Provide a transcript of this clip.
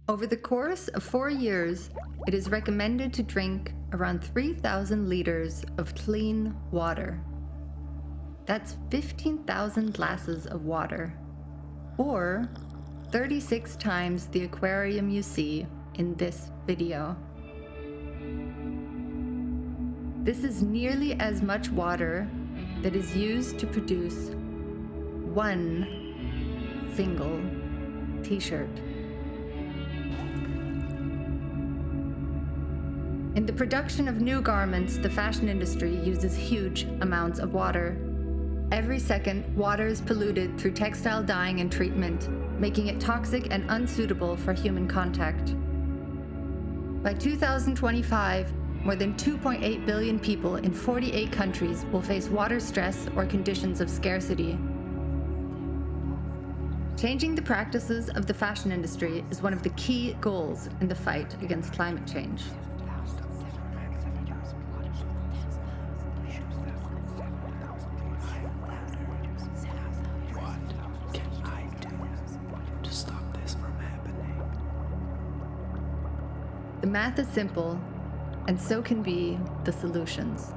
Over the course of 4 years, it is recommended to drink around 3,000 liters of clean water. That's 15,000 glasses of water, or 36 times the aquarium you see in this video. This is nearly as much water that is used to produce one single t-shirt. In the production of new garments, the fashion industry uses huge amounts of water. Every second, water is polluted through textile dyeing and treatment, making it toxic and unsuitable for human contact. By 2025, more than 2.8 billion people in 48 countries will face water stress or conditions of scarcity. Changing the practices of the fashion industry is one of the key goals in the fight against climate change. The math is simple, and so can be the solutions.